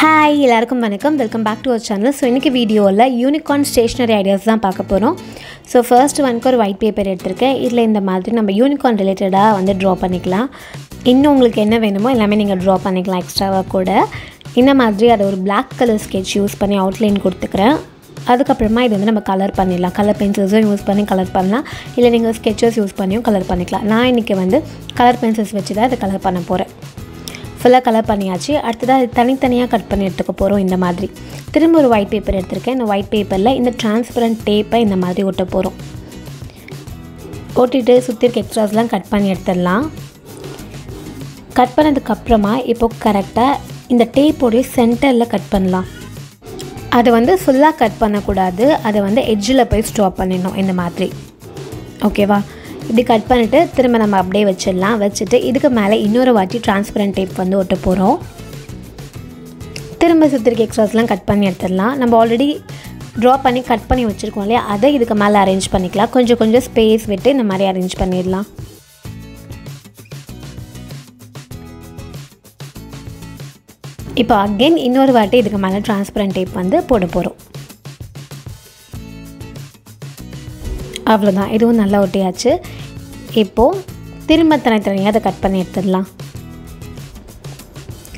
Hi எல்லாருக்கும் வணக்கம், welcome back to our channel. So இன்றைக்கி வீடியோவில் யூனிகார்ன் ஸ்டேஷ்னரி ஐடியாஸ் தான் பார்க்க போகிறோம். ஸோ ஃபர்ஸ்ட் ஒன்க்கு ஒரு ஒயிட் பேப்பர் எடுத்திருக்கேன். இதில் இந்த மாதிரி நம்ம யூனிகார்ன் ரிலேட்டடாக வந்து ட்ரா பண்ணிக்கலாம். இன்னும் உங்களுக்கு என்ன வேணுமோ எல்லாமே நீங்கள் ட்ரா பண்ணிக்கலாம் எக்ஸ்ட்ராவாக கூட. இந்த மாதிரி அதை ஒரு பிளாக் கலர் ஸ்கெட்ச் யூஸ் பண்ணி அவுட்லைன் கொடுத்துக்கிறேன். அதுக்கப்புறமா இது வந்து நம்ம கலர் பண்ணிடலாம். கலர் பென்சில்ஸும் யூஸ் பண்ணி கலர் பண்ணலாம், இல்லை நீங்கள் ஸ்கெச்சஸ் யூஸ் பண்ணியும் கலர் பண்ணிக்கலாம். நான் இன்றைக்கி வந்து கலர் பென்சில்ஸ் வச்சு தான் இதை கலர் பண்ண போகிறேன். ஃபுல்லாக கலர் பண்ணியாச்சு. அடுத்ததாக அது தனித்தனியாக கட் பண்ணி எடுத்துக்க போகிறோம். இந்த மாதிரி திரும்ப ஒரு ஒயிட் பேப்பர் எடுத்திருக்கேன். இந்த ஒயிட் பேப்பரில் இந்த டிரான்ஸ்பரண்ட் டேப்பை இந்த மாதிரி ஒட்ட போகிறோம். ஒட்டிட்டு சுற்றி இருக்க எக்ஸ்ட்ராஸ்லாம் கட் பண்ணி எடுத்துடலாம். கட் பண்ணதுக்கப்புறமா இப்போது கரெக்டாக இந்த டேப்போடைய சென்டரில் கட் பண்ணலாம். அதை வந்து ஃபுல்லாக கட் பண்ணக்கூடாது, அதை வந்து எட்ஜில் போய் ஸ்டாப் பண்ணிடணும் இந்த மாதிரி. ஓகேவா? இப்படி கட் பண்ணிவிட்டு திரும்ப நம்ம அப்படியே வச்சிடலாம். வச்சுட்டு இதுக்கு மேலே இன்னொரு வாட்டி டிரான்ஸ்பரண்ட் டேப் வந்து ஒட்ட போகிறோம். திரும்ப சுற்றிருக்க எக்ஸ்ட்ராஸ்லாம் கட் பண்ணி எடுத்துடலாம். நம்ம ஆல்ரெடி ட்ரா பண்ணி கட் பண்ணி வச்சுருக்கோம் இல்லையா, அதை இதுக்கு மேலே அரேஞ்ச் பண்ணிக்கலாம். கொஞ்சம் கொஞ்சம் ஸ்பேஸ் விட்டு இந்த மாதிரி அரேஞ்ச் பண்ணிடலாம். இப்போ அகெயின் இன்னொரு வாட்டி இதுக்கு மேலே டிரான்ஸ்பரண்ட் டேப் வந்து போட போகிறோம். அவ்வளோதான், இதுவும் நல்லா ஒட்டியாச்சு. இப்போது திரும்ப தனித்தனியாக அதை கட் பண்ணி எடுத்துடலாம்.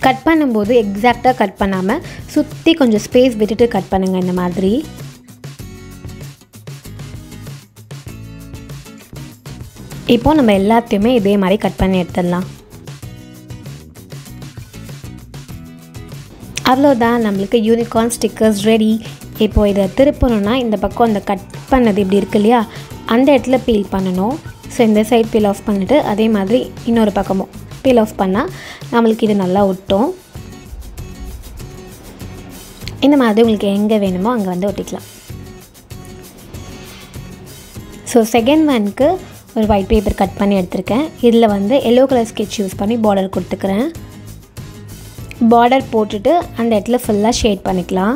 கட் பண்ணும்போது எக்ஸாக்டாக கட் பண்ணாமல் சுற்றி கொஞ்சம் ஸ்பேஸ் விட்டுட்டு கட் பண்ணுங்கள் இந்த மாதிரி. இப்போது நம்ம எல்லாத்தையுமே இதே மாதிரி கட் பண்ணி எடுத்துடலாம். அவ்வளோதான், நம்மளுக்கு யூனிகார்ன் ஸ்டிக்கர்ஸ் ரெடி. இப்போது இதை திருப்பணுன்னா இந்த பக்கம் அந்த கட் பண்ணது இப்படி இருக்கு இல்லையா, அந்த இடத்துல பீல் பண்ணணும். ஸோ இந்த சைட் பீல் ஆஃப் பண்ணிவிட்டு அதே மாதிரி இன்னொரு பக்கமும் பீல் ஆஃப் பண்ணால் நம்மளுக்கு இது நல்லா ஒட்டும். இந்த மாதிரி உங்களுக்கு எங்கே வேணுமோ அங்கே வந்து ஒட்டிக்கலாம். ஸோ செகண்ட் ஒன்க்கு ஒரு ஒயிட் பேப்பர் கட் பண்ணி எடுத்திருக்கேன். இதில் வந்து எல்லோ கலர் ஸ்கெட்ச் யூஸ் பண்ணி பார்டர் கொடுத்துக்கிறேன். பார்டர் போட்டுட்டு அந்த இடத்துல ஃபுல்லாக ஷேட் பண்ணிக்கலாம்.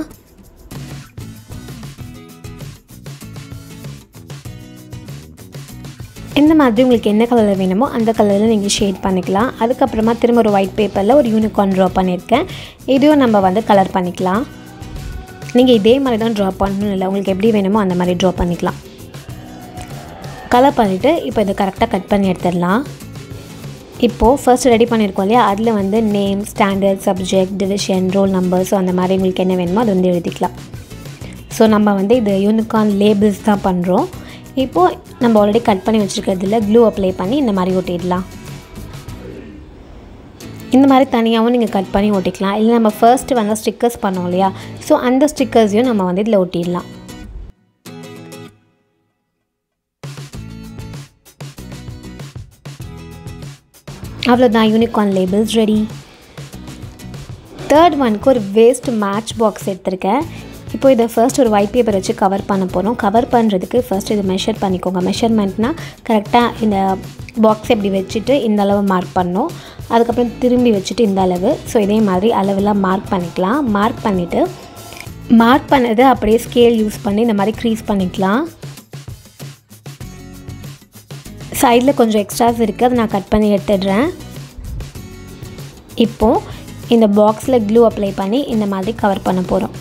இந்த மாதிரி உங்களுக்கு என்ன கலரில் வேணுமோ அந்த கலரில் நீங்கள் ஷேட் பண்ணிக்கலாம். அதுக்கப்புறமா திரும்ப ஒரு ஒயிட் பேப்பரில் ஒரு யூனிகார்ன் ட்ரா பண்ணியிருக்கேன். இதையும் நம்ம வந்து கலர் பண்ணிக்கலாம். நீங்கள் இதே மாதிரி தான் ட்ரா பண்ணணும் இல்லை, உங்களுக்கு எப்படி வேணுமோ அந்த மாதிரி ட்ரா பண்ணிக்கலாம். கலர் பண்ணிவிட்டு இப்போ இதை கரெக்டாக கட் பண்ணி எடுத்துடலாம். இப்போது ஃபர்ஸ்ட் ரெடி பண்ணியிருக்கோம் இல்லையா, அதில் வந்து name, standard, subject, division, roll number, so அந்த மாதிரி உங்களுக்கு என்ன வேணுமோ அது வந்து எழுதிக்கலாம். ஸோ நம்ம வந்து இது யூனிகார்ன் லேபிள்ஸ் தான் பண்ணுறோம். இப்போது நம்ம ஆல்ரெடி கட் பண்ணி வச்சுருக்கிறதுல க்ளூ அப்ளை பண்ணி இந்த மாதிரி ஒட்டிடலாம். இந்த மாதிரி தனியாகவும் நீங்கள் கட் பண்ணி ஒட்டிக்கலாம். இல்லை நம்ம ஃபர்ஸ்ட்டு வந்து ஸ்டிக்கர்ஸ் பண்ணோம் இல்லையா, ஸோ அந்த ஸ்டிக்கர்ஸையும் நம்ம வந்து இதில் ஒட்டிடலாம். அவ்வளோதான், யூனிகார்ன் லேபிள்ஸ் ரெடி. தேர்ட் ஒன்க்கு ஒரு வேஸ்ட் மேட்ச் பாக்ஸ் எடுத்திருக்கேன். இப்போ இதை ஃபர்ஸ்ட் ஒரு ஒயிட் பேப்பர் வச்சு கவர் பண்ண போகிறோம். கவர் பண்ணுறதுக்கு ஃபர்ஸ்ட் இதை மெஷர் பண்ணிக்கோங்க. மெஷர்மெண்ட்னால் கரெக்டாக இந்த பாக்ஸ் எப்படி வச்சுட்டு இந்த அளவு மார்க் பண்ணணும். அதுக்கப்புறம் திரும்பி வச்சுட்டு இந்த அளவு. ஸோ இதே மாதிரி அளவெல்லாம் மார்க் பண்ணிக்கலாம். மார்க் பண்ணிவிட்டு மார்க் பண்ணது அப்படியே ஸ்கேல் யூஸ் பண்ணி இந்த மாதிரி க்ரீஸ் பண்ணிக்கலாம். சைடில் கொஞ்சம் எக்ஸ்ட்ராஸ் இருக்குது, அதை நான் கட் பண்ணி எடுத்துடுறேன். இப்போது இந்த பாக்ஸில் க்ளூ அப்ளை பண்ணி இந்த மாதிரி கவர் பண்ண போகிறோம்.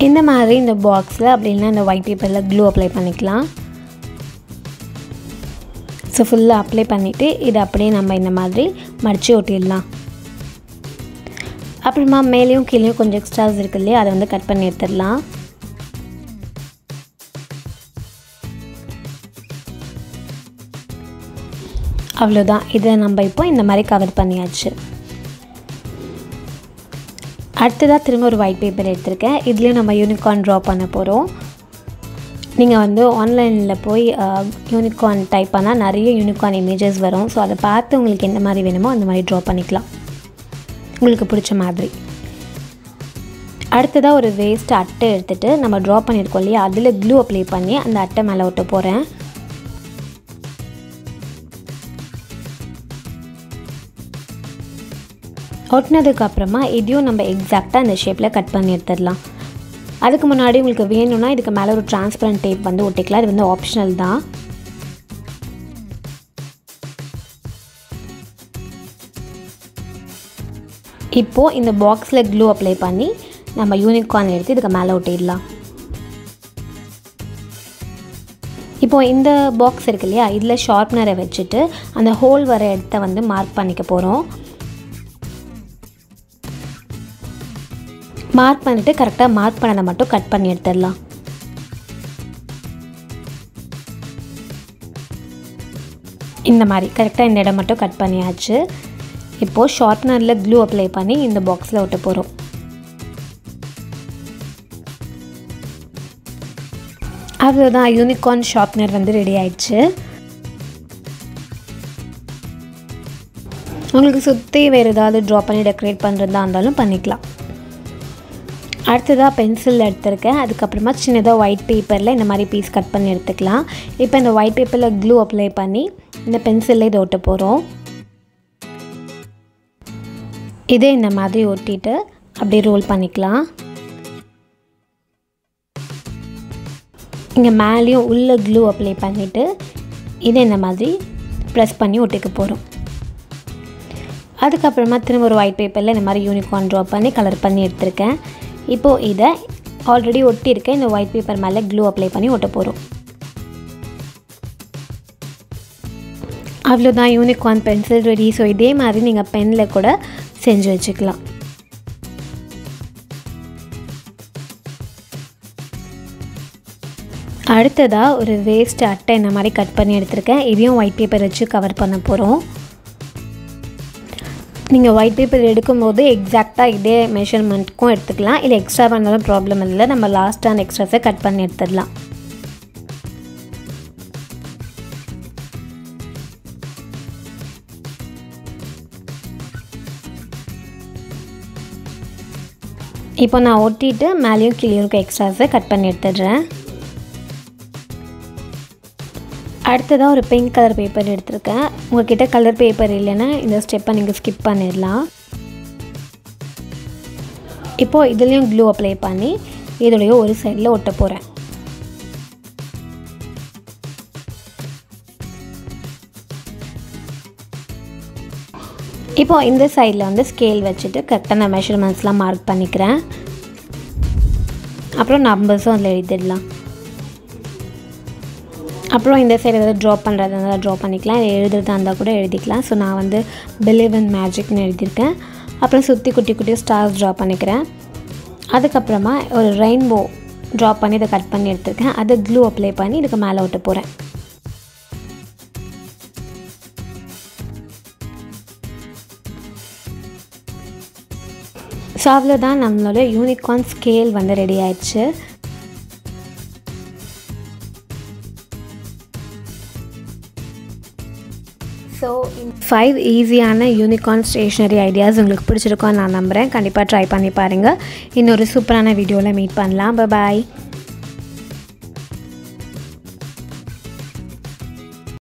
இந்த மாதிரி இந்த பாக்ஸில் அப்படி இல்லைனா இந்த ஒயிட் பேப்பரில் க்ளூ அப்ளை பண்ணிக்கலாம். ஸோ ஃபுல்லாக அப்ளை பண்ணிவிட்டு இதை அப்படியே நம்ம இந்த மாதிரி மடித்து ஒட்டிடலாம். அப்புறமா மேலேயும் கீழேயும் கொஞ்சம் எக்ஸ்ட்ராஸ் இருக்குது இல்லையா, அதை வந்து கட் பண்ணி எடுத்துடலாம். அவ்வளோதான், இதை நம்ம இப்போ இந்த மாதிரி கவர் பண்ணியாச்சு. அடுத்ததாக திரும்ப ஒரு ஒயிட் பேப்பர் எடுத்திருக்கேன். இதுலேயும் நம்ம யூனிகார்ன் ட்ரா பண்ண போகிறோம். நீங்கள் வந்து ஆன்லைனில் போய் யூனிகார்ன் டைப் பண்ணால் நிறைய யூனிகார்ன் இமேஜஸ் வரும். ஸோ அதை பார்த்து உங்களுக்கு எந்த மாதிரி வேணுமோ அந்த மாதிரி ட்ரா பண்ணிக்கலாம், உங்களுக்கு பிடிச்ச மாதிரி. அடுத்ததாக ஒரு வேஸ்ட் அட்டை எடுத்துகிட்டு நம்ம ட்ரா பண்ணியிருக்கோம் இல்லையா, அதில் க்ளூ அப்ளை பண்ணி அந்த அட்டை மேலே ஒட்ட போகிறேன். ஒட்டினதுக்கப்புறமா இதையும் நம்ம எக்ஸாக்டாக இந்த ஷேப்பில் கட் பண்ணி எடுத்துடலாம். அதுக்கு முன்னாடி உங்களுக்கு வேணும்னா இதுக்கு மேலே ஒரு டிரான்ஸ்பரண்ட் டேப் வந்து ஒட்டிக்கலாம். இது வந்து ஆப்ஷனல் தான். இப்போது இந்த பாக்ஸில் க்ளூ அப்ளை பண்ணி நம்ம யூனிகார்ன் எடுத்து இதுக்கு மேலே ஒட்டிடலாம். இப்போது இந்த பாக்ஸ் இருக்கு இல்லையா, இதில் ஷார்ப்னரை வச்சுட்டு அந்த ஹோல் வர இடத்த வந்து மார்க் பண்ணிக்க போகிறோம். மார்க் பண்ணிவிட்டு கரெக்டாக மார்க் பண்ணதை மட்டும் கட் பண்ணி எடுத்துடலாம். இந்த மாதிரி கரெக்டாக இந்த இடம் மட்டும் கட் பண்ணியாச்சு. இப்போது ஷார்ப்னரில் க்ளூ அப்ளை பண்ணி இந்த பாக்ஸில் ஒட்ட போகிறோம். அவ்வளோதான், யூனிகார்ன் ஷார்ப்னர் வந்து ரெடி ஆயிடுச்சு. உங்களுக்கு சுற்றி வேறு ஏதாவது ட்ரா பண்ணி டெக்கரேட் பண்ணுறதா இருந்தாலும் பண்ணிக்கலாம். அடுத்ததாக பென்சில் எடுத்துருக்கேன். அதுக்கப்புறமா சின்னதாக ஒயிட் பேப்பரில் இந்த மாதிரி பீஸ் கட் பண்ணி எடுத்துக்கலாம். இப்போ இந்த ஒயிட் பேப்பரில் க்ளூ அப்ளை பண்ணி இந்த பென்சிலில் இதை ஒட்ட போகிறோம். இதே இந்த மாதிரி ஒட்டிட்டு அப்படியே ரோல் பண்ணிக்கலாம். இங்கே மேலேயும் உள்ள க்ளூ அப்ளை பண்ணிவிட்டு இதை இந்த மாதிரி ப்ரெஸ் பண்ணி ஒட்டிக்க போகிறோம். அதுக்கப்புறமா திரும்ப ஒரு ஒயிட் பேப்பரில் இந்த மாதிரி யூனிகார்ன் ட்ரா பண்ணி கலர் பண்ணி எடுத்திருக்கேன். இப்போது இதை ஆல்ரெடி ஒட்டியிருக்கேன் இந்த ஒயிட் பேப்பர் மேலே க்ளூ அப்ளை பண்ணி ஒட்ட போகிறோம். அவ்வளோதான், யூனிகார்ன் பென்சில் ரெடி. ஸோ இதே மாதிரி நீங்கள் பெனில் கூட செஞ்சு வச்சுக்கலாம். அடுத்ததாக ஒரு வேஸ்ட் அட்டை இந்த மாதிரி கட் பண்ணி எடுத்திருக்கேன். இதையும் ஒயிட் பேப்பர் வச்சு கவர் பண்ண போகிறோம். நீங்கள் ஒயிட் பேப்பர் எடுக்கும்போது எக்ஸாக்டாக இதே மெஷர்மெண்ட்டுக்கும் எடுத்துக்கலாம். இல்லை எக்ஸ்ட்ரா பண்ணாலும் ப்ராப்ளம் இல்லை, நம்ம லாஸ்ட்டாக அந்த எக்ஸ்ட்ராஸை கட் பண்ணி எடுத்துடலாம். இப்போ நான் ஒட்டிட்டு மேலேயும் கீழேயும் இருக்க எக்ஸ்ட்ராஸை கட் பண்ணி எடுத்துடுறேன். அடுத்ததாக ஒரு பிங்க் கலர் பேப்பர் எடுத்திருக்கேன். உங்கள்கிட்ட கலர் பேப்பர் இல்லைன்னா இந்த ஸ்டெப்பை நீங்கள் ஸ்கிப் பண்ணிடலாம். இப்போது இதுலேயும் க்ளூ அப்ளை பண்ணி இதோடைய ஒரு சைடில் ஒட்ட போகிறேன். இப்போது இந்த சைடில் வந்து ஸ்கேல் வச்சுட்டு கரெக்டாக நான் மெஷர்மெண்ட்ஸ்லாம் மார்க் பண்ணிக்கிறேன். அப்புறம் நம்பர்ஸும் அதில் எழுதிடலாம். அப்புறம் இந்த சைடு ஏதாவது ட்ரா பண்ணுறதா இருந்தால் ட்ரா பண்ணிக்கலாம், இல்லை எழுதுறதா இருந்தால் கூட எழுதிக்கலாம். ஸோ நான் வந்து பிலீவ் இன் மேஜிக்னு எழுதியிருக்கேன். அப்புறம் சுற்றி குட்டி குட்டி ஸ்டார்ஸ் ட்ரா பண்ணிக்கிறேன். அதுக்கப்புறமா ஒரு ரெயின்போ ட்ரா பண்ணி இதை கட் பண்ணி எடுத்துருக்கேன். அதை க்ளூ அப்ளை பண்ணி இதுக்கு மேலே ஒட்ட போகிறேன். ஸோ அவ்வளோதான், நம்மளோட யூனிகார்ன் ஸ்கேல் வந்து ரெடி ஆயிடுச்சு. ஸோ 5 ஈஸியான யூனிகார்ன் ஸ்டேஷ்னரி ஐடியாஸ் உங்களுக்கு பிடிச்சிருக்கோன்னு நான் நம்புகிறேன். கண்டிப்பாக ட்ரை பண்ணி பாருங்கள். இன்னொரு சூப்பரான வீடியோவில் மீட் பண்ணலாம். பாய்.